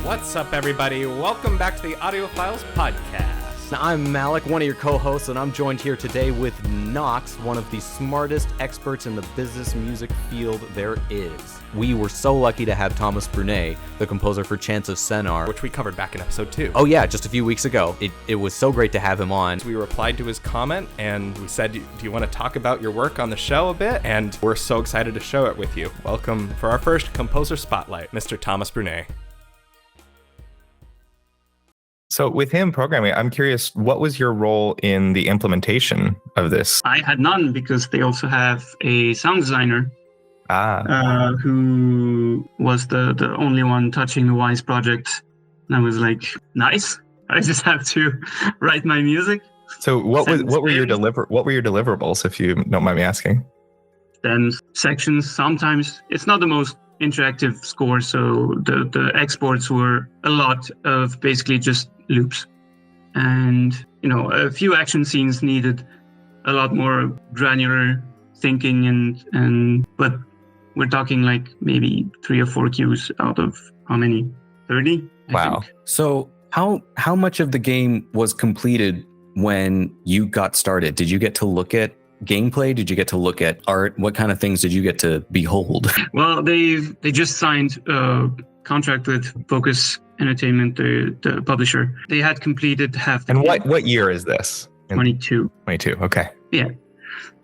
What's up, everybody? Welcome back to the Audiophiles Podcast. Now, I'm Malik, one of your co-hosts, and I'm joined here today with Knox, one of the smartest experts in the business music field there is. We were so lucky to have Thomas Brunet, the composer for Chants of Sennaar, Which we covered back in episode 2. Oh yeah, just a few weeks ago. It was so great to have him on. We replied to his comment, and we said, do you want to talk about your work on the show a bit? And we're so excited to show it with you. Welcome for our first Composer Spotlight, Mr. Thomas Brunet. So with him programming, I'm curious, what was your role in the implementation of this? I had none because they also have a sound designer who was the only one touching the Wise project. And I was like, nice. I just have to write my music. So what were your deliverables, if you don't mind me asking? Stems, sections. Sometimes it's not the most interactive score, so the exports were a lot of basically just loops, and a few action scenes needed a lot more granular thinking, and but we're talking like maybe 3 or 4 cues out of how many? 30? Wow. So how much of the game was completed when you got started? Did you get to look at gameplay? Did you get to look at art? What kind of things did you get to behold? Well, they just signed a contract with Focus Entertainment, the publisher. They had completed half the And game. what year is this? 22. 22, okay. Yeah.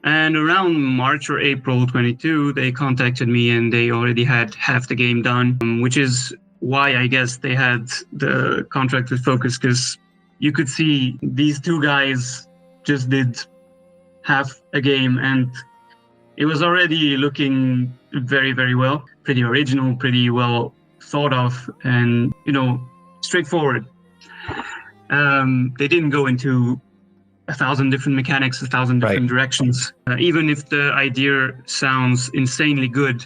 And around March or April 22, they contacted me and they already had half the game done, which is why I guess they had the contract with Focus, because you could see these two guys just did half a game and it was already looking very, very well, pretty original, pretty well thought of, and straightforward. They didn't go into 1,000 different mechanics, 1,000 different directions, even if the idea sounds insanely good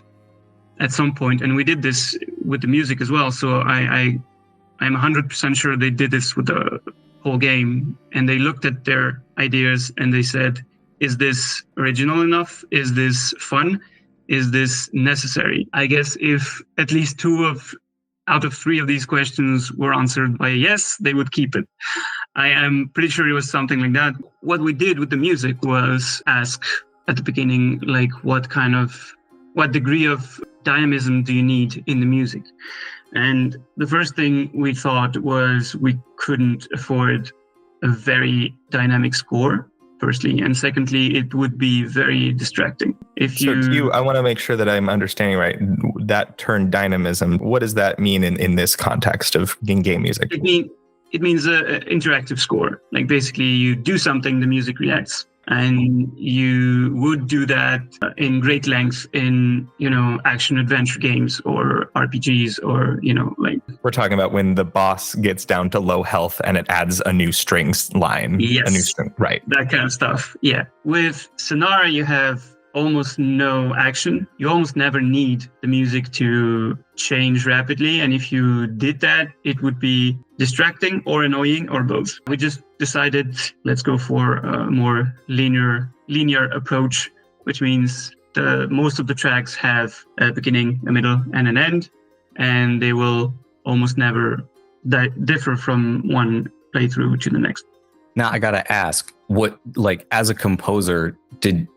at some point. And we did this with the music as well, so I'm 100% sure they did this with the whole game, and they looked at their ideas and they said, is this original enough? Is this fun? Is this necessary? I guess if at least 2 out of 3 of these questions were answered by a yes, they would keep it. I am pretty sure it was something like that. What we did with the music was ask at the beginning, like, what degree of dynamism do you need in the music? And the first thing we thought was we couldn't afford a very dynamic score, firstly, and secondly, it would be very distracting. I want to make sure that I'm understanding right. That term dynamism, what does that mean in this context of game music? It means an interactive score. Like basically you do something, the music reacts. And you would do that in great length in, action adventure games or RPGs or, like... We're talking about when the boss gets down to low health and it adds a new strings line. Yes. A new string, right. That kind of stuff, yeah. With Sennaar, you have almost no action. You almost never need the music to change rapidly. And if you did that, it would be distracting or annoying or both. We just decided, let's go for a more linear approach, which means most of the tracks have a beginning, a middle, and an end, and they will almost never differ from one playthrough to the next. Now I gotta ask, what, like, as a composer, did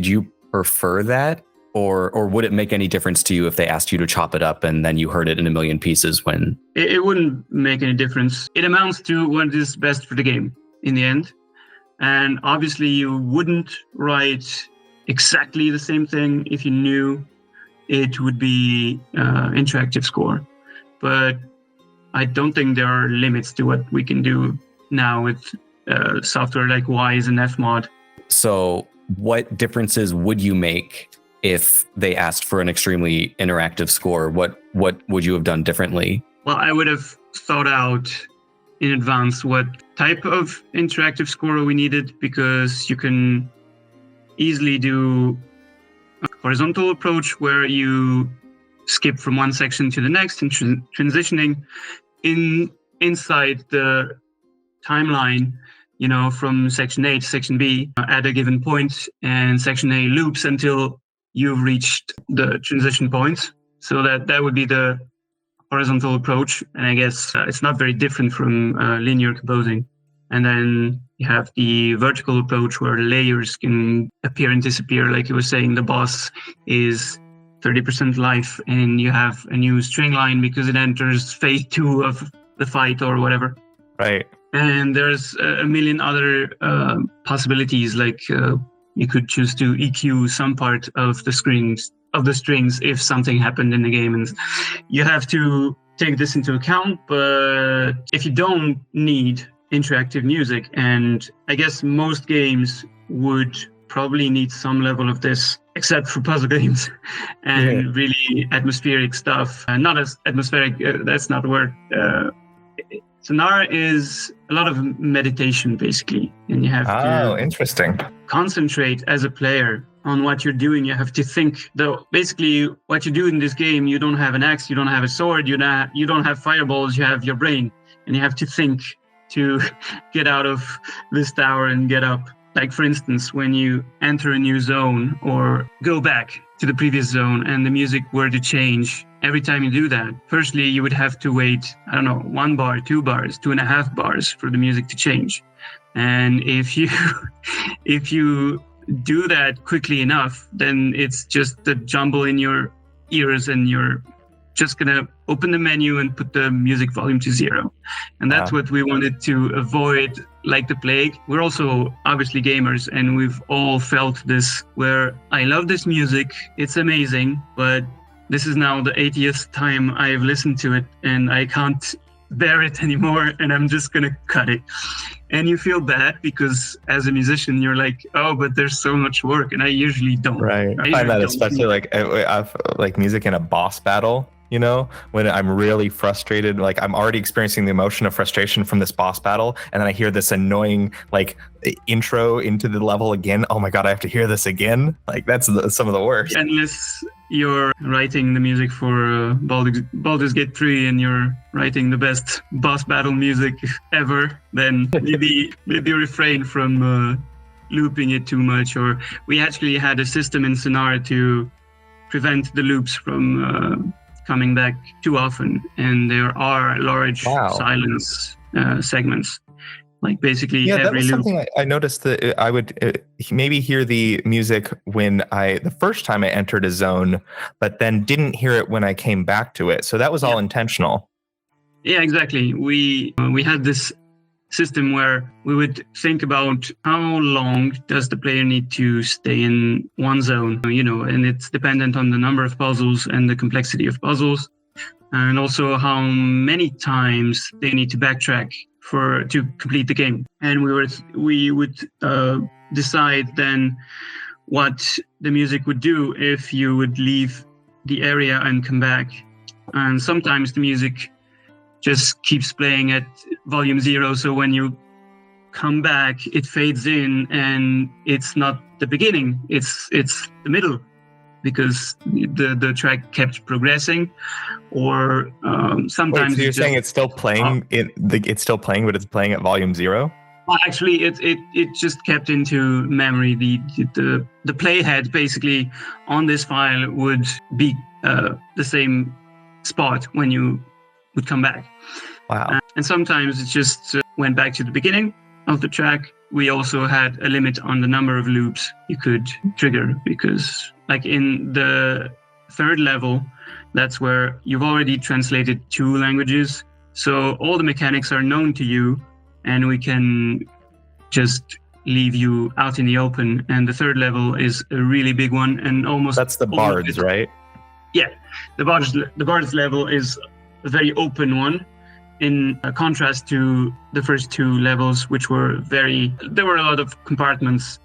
you prefer that? Or would it make any difference to you if they asked you to chop it up and then you heard it in a million pieces when... It wouldn't make any difference. It amounts to what is best for the game in the end. And obviously you wouldn't write exactly the same thing if you knew it would be interactive score. But I don't think there are limits to what we can do now with software like Wise and Fmod. So what differences would you make if they asked for an extremely interactive score? What would you have done differently? Well, I would have thought out in advance what type of interactive score we needed, because you can easily do a horizontal approach where you skip from one section to the next and transitioning inside the timeline, from section A to section B at a given point, and section A loops until you've reached the transition point. So that would be the horizontal approach, and I guess it's not very different from linear composing. And then you have the vertical approach where layers can appear and disappear. Like you were saying, the boss is 30% life, and you have a new string line because it enters phase 2 of the fight or whatever. Right. And there's a million other possibilities, like you could choose to EQ some part of the strings if something happened in the game, and you have to take this into account. But if you don't need interactive music, and I guess most games would probably need some level of this, except for puzzle games and really atmospheric stuff. Not as atmospheric, that's not the word. Sennaar is a lot of meditation, basically, and you have to interesting. concentrate as a player on what you're doing. You have to think, though. Basically, what you do in this game, you don't have an axe, you don't have a sword, you don't have fireballs, you have your brain, and you have to think to get out of this tower and get up. Like, for instance, when you enter a new zone or go back to the previous zone and the music were to change, every time you do that, firstly, you would have to wait, 1 bar, 2 bars, 2.5 bars for the music to change. And if you do that quickly enough, then it's just a jumble in your ears, and you're just gonna open the menu and put the music volume to 0. And that's what we wanted to avoid like the plague. We're also obviously gamers, and we've all felt this, where I love this music, it's amazing, but this is now the 80th time I've listened to it, and I can't bear it anymore, and I'm just gonna cut it. And you feel bad because as a musician, you're like, oh, but there's so much work, and I usually don't. Right. I find that especially like music in a boss battle, when I'm really frustrated, like I'm already experiencing the emotion of frustration from this boss battle, and then I hear this annoying like intro into the level again. Oh my God, I have to hear this again. Like that's some of the worst. Unless you're writing the music for Baldur's Gate 3 and you're writing the best boss battle music ever, then maybe refrain from looping it too much. Or we actually had a system in Sennaar to prevent the loops from coming back too often, and there are large silence segments. Like basically every that was loop. Something I noticed that I would maybe hear the music when the first time I entered a zone, but then didn't hear it when I came back to it. So that was all intentional. Yeah, exactly. We had this system where we would think about how long does the player need to stay in one zone, and it's dependent on the number of puzzles and the complexity of puzzles, and also how many times they need to backtrack to complete the game. And we would decide then what the music would do if you would leave the area and come back. And sometimes the music just keeps playing at volume 0. So when you come back, it fades in, and it's not the beginning, it's the middle, because the track kept progressing. Or sometimes. Wait, so you're saying it's still playing? It's still playing, but it's playing at volume 0. Well, actually, it just kept into memory. The playhead basically on this file would be the same spot when you would come back. Wow. And sometimes it just went back to the beginning of the track. We also had a limit on the number of loops you could trigger, because like in the 3rd level, that's where you've already translated 2 languages. So all the mechanics are known to you, and we can just leave you out in the open. And the 3rd level is a really big one, and almost... That's the bards, right? Yeah. The bards level is a very open one, in contrast to the first 2 levels, which were there were a lot of compartments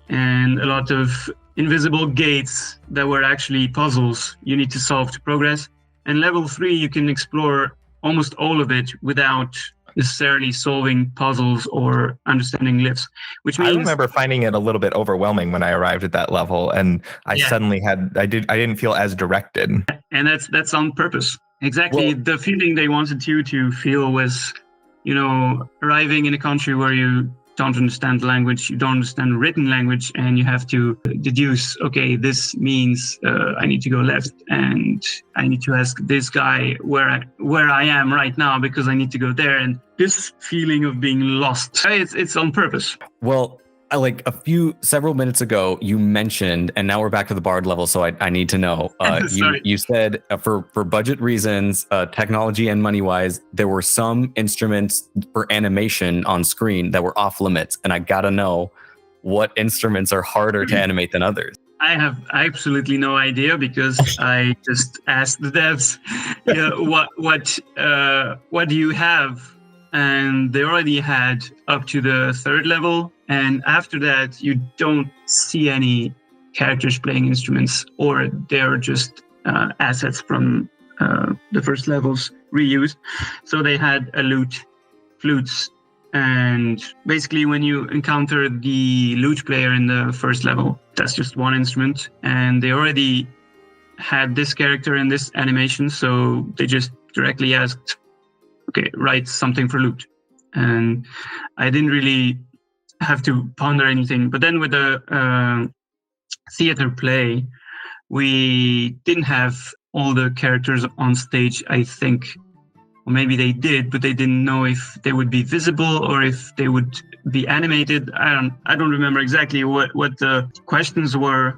and a lot of invisible gates that were actually puzzles you need to solve to progress. And level 3, you can explore almost all of it without necessarily solving puzzles or understanding glyphs, which means... I remember finding it a little bit overwhelming when I arrived at that level, and I suddenly I didn't feel as directed. And that's on purpose. Exactly. Well, the feeling they wanted you to feel was, arriving in a country where you don't understand the language, you don't understand written language, and you have to deduce, okay, this means I need to go left, and I need to ask this guy where I am right now because I need to go there. And this feeling of being lost, it's on purpose. Well, like several minutes ago, you mentioned, and now we're back to the bard level, so I need to know. You said for budget reasons, technology and money wise, there were some instruments for animation on screen that were off limits, and I gotta know what instruments are harder to animate than others. I have absolutely no idea because I just asked the devs, what do you have? And they already had up to the 3rd level. And after that, you don't see any characters playing instruments, or they're just assets from the first levels reused. So they had a lute, flutes, and basically when you encounter the lute player in the first level, that's just one instrument. And they already had this character in this animation, so they just directly asked, okay, write something for lute. And I didn't really have to ponder anything. But then with the theater play, we didn't have all the characters on stage, I think. Or maybe they did, but they didn't know if they would be visible or if they would be animated. I don't remember exactly what the questions were,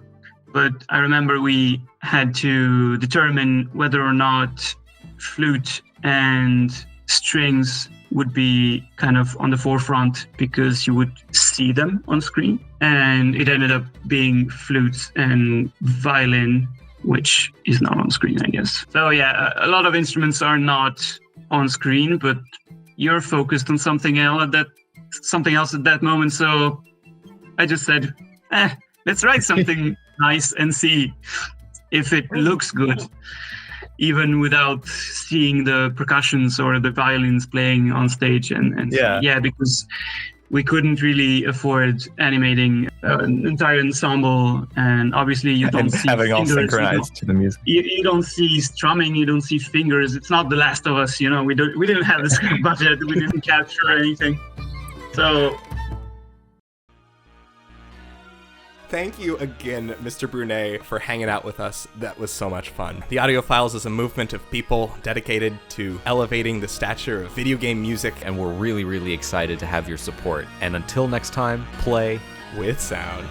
but I remember we had to determine whether or not flute and strings would be kind of on the forefront because you would see them on screen. And it ended up being flutes and violin, which is not on screen, I guess. So yeah, a lot of instruments are not on screen, but you're focused on something else at that moment. So I just said, let's write something nice and see if it looks good, even without seeing the percussions or the violins playing on stage. And because we couldn't really afford animating an entire ensemble, and obviously you don't see having fingers, all synchronized to the music. You don't see strumming, you don't see fingers. It's not The Last of Us, we didn't have this budget, we didn't capture anything. So thank you again, Mr. Brunet, for hanging out with us. That was so much fun. The Audiophiles is a movement of people dedicated to elevating the stature of video game music, And we're really, really excited to have your support. And until next time, play with sound.